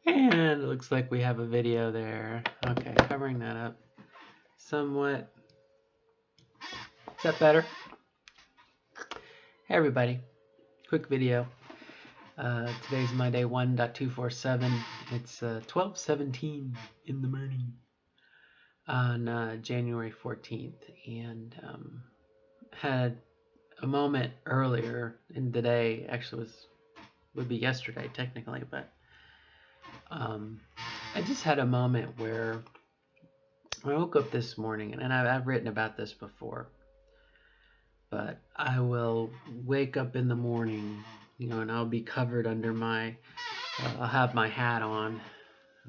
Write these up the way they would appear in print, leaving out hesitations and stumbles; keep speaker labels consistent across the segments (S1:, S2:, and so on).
S1: And it looks like we have a video there. Okay, covering that up somewhat. Is that better? Hey everybody, quick video. Today's my day 1.247. It's 12:17 in the morning on January 14th, and had a moment earlier in the day. Actually, would be yesterday technically, but I just had a moment where I woke up this morning, and I've written about this before, but I will wake up in the morning, and I'll be covered under I'll have my hat on,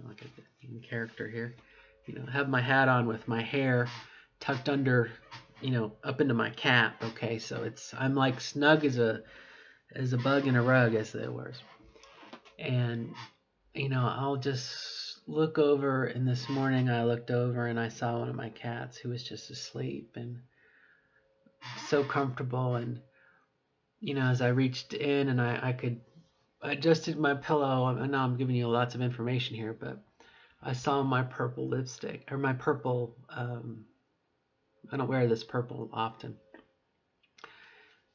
S1: like a character here, have my hat on with my hair tucked under, up into my cap. Okay, so I'm like snug as a bug in a rug, as it were, and I'll just look over, and this morning I looked over and I saw one of my cats who was just asleep and so comfortable. And as I reached in and I adjusted my pillow, I know I'm giving you lots of information here, but I saw my purple lipstick, or my purple, I don't wear this purple often,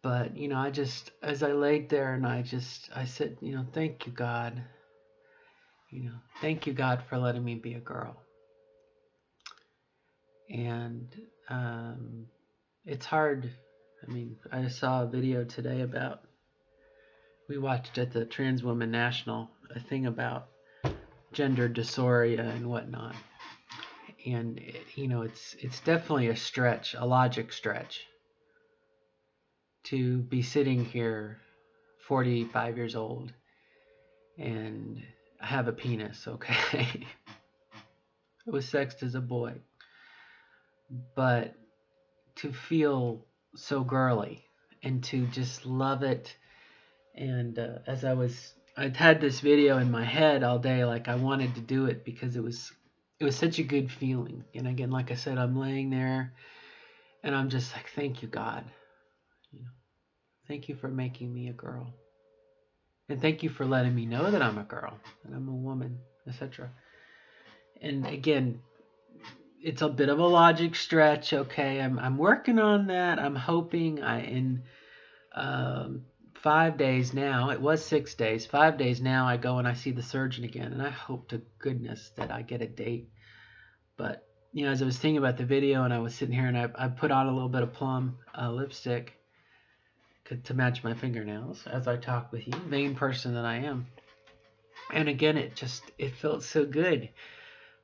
S1: but as I laid there, and I said, thank you, God. Thank you, God, for letting me be a girl. And it's hard. I mean, I saw a video today we watched at the Trans Women National, a thing about gender dysphoria and whatnot. And it's definitely a stretch, a logic stretch, to be sitting here 45 years old and have a penis. Okay. I was sexed as a boy, but to feel so girly and to just love it. And I'd had this video in my head all day, like I wanted to do it because it was such a good feeling. And again, like I said, I'm laying there and I'm just like, thank you, God. Thank you for making me a girl. And thank you for letting me know that I'm a girl, that I'm a woman, etc. And again, it's a bit of a logic stretch. Okay, I'm working on that. I'm hoping in 5 days now, it was 6 days, 5 days now, I go and I see the surgeon again, and I hope to goodness that I get a date. But as I was thinking about the video, and I was sitting here, and I put on a little bit of plum lipstick to match my fingernails as I talk with you, vain person that I am. And again, it felt so good,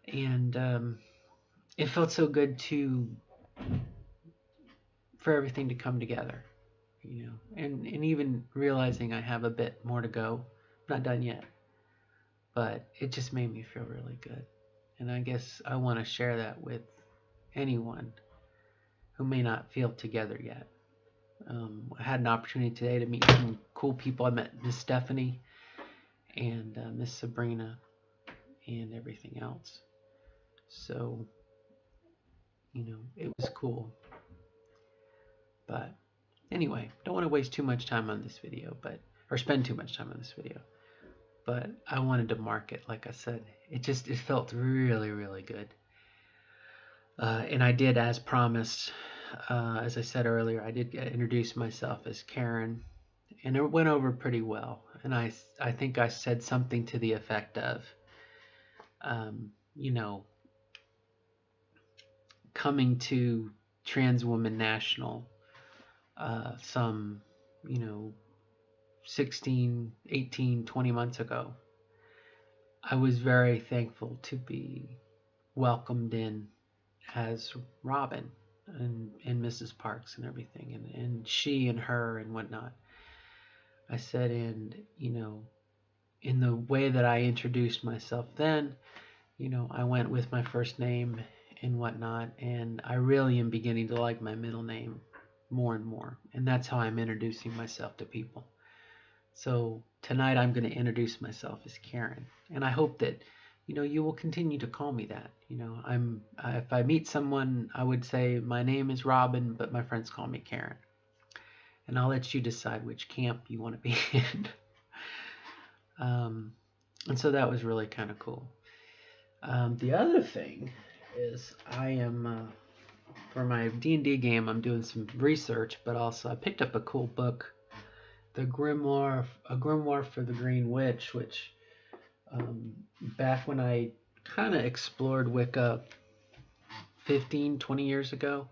S1: and it felt so good for everything to come together. And even realizing I have a bit more to go. I'm not done yet, but it just made me feel really good. And I guess I want to share that with anyone who may not feel together yet. I had an opportunity today to meet some cool people. I met Miss Stephanie and Miss Sabrina and everything else. So, it was cool. But anyway, don't want to waste too much time on this video, or spend too much time on this video. But I wanted to mark it, like I said. It felt really, really good. And I did, as promised, as I said earlier, I did introduce myself as Karen, and it went over pretty well. And I think I said something to the effect of, coming to Trans Women National some, 16, 18, 20 months ago, I was very thankful to be welcomed in as Robin and Mrs. Parks and everything, and she and her and whatnot. I said, and in the way that I introduced myself then, I went with my first name and whatnot, and I really am beginning to like my middle name more and more, and that's how I'm introducing myself to people. So tonight I'm going to introduce myself as Karen, and I hope that you will continue to call me that. If I meet someone, I would say my name is Robin, but my friends call me Karen, and I'll let you decide which camp you want to be in. And so that was really kind of cool. The other thing is I am for my D&D game, I'm doing some research, but also I picked up a cool book, A Grimoire for the Green Witch, which back when I kind of explored Wicca 15, 20 years ago,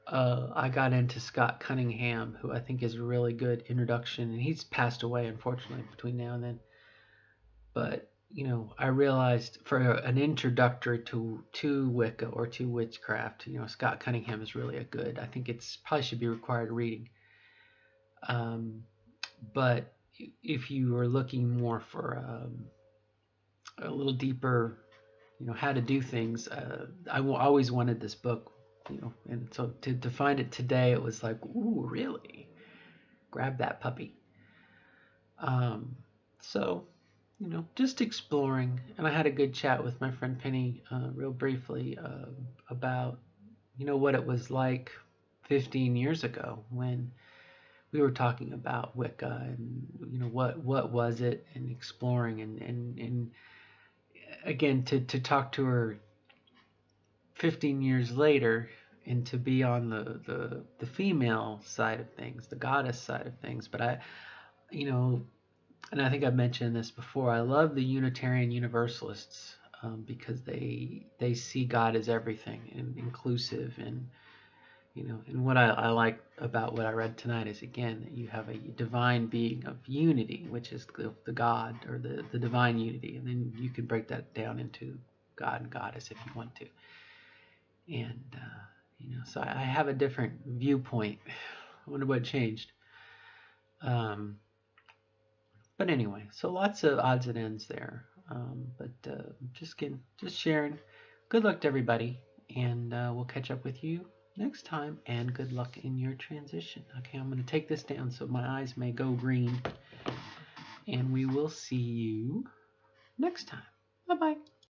S1: I got into Scott Cunningham, who I think is a really good introduction, and he's passed away, unfortunately, between now and then. But I realized for an introductory to Wicca or to witchcraft, Scott Cunningham is really a good. I think it's probably should be required reading. But if you are looking more for a little deeper, how to do things, I always wanted this book, and so to find it today, it was like, ooh, really? Grab that puppy. So just exploring. And I had a good chat with my friend Penny real briefly about, what it was like 15 years ago when we were talking about Wicca and, what was it, and exploring and again, to talk to her 15 years later and to be on the female side of things, the goddess side of things. But and I think I've mentioned this before, I love the Unitarian Universalists because they see God as everything and inclusive, and and what I like about what I read tonight is, again, that you have a divine being of unity, which is the God, or the divine unity, and then you can break that down into God and Goddess if you want to, and so I have a different viewpoint. I wonder what changed. But anyway, so lots of odds and ends there. But just sharing. Good luck to everybody, and we'll catch up with you next time. And good luck in your transition. Okay, I'm going to take this down so my eyes may go green, and we will see you next time. Bye bye.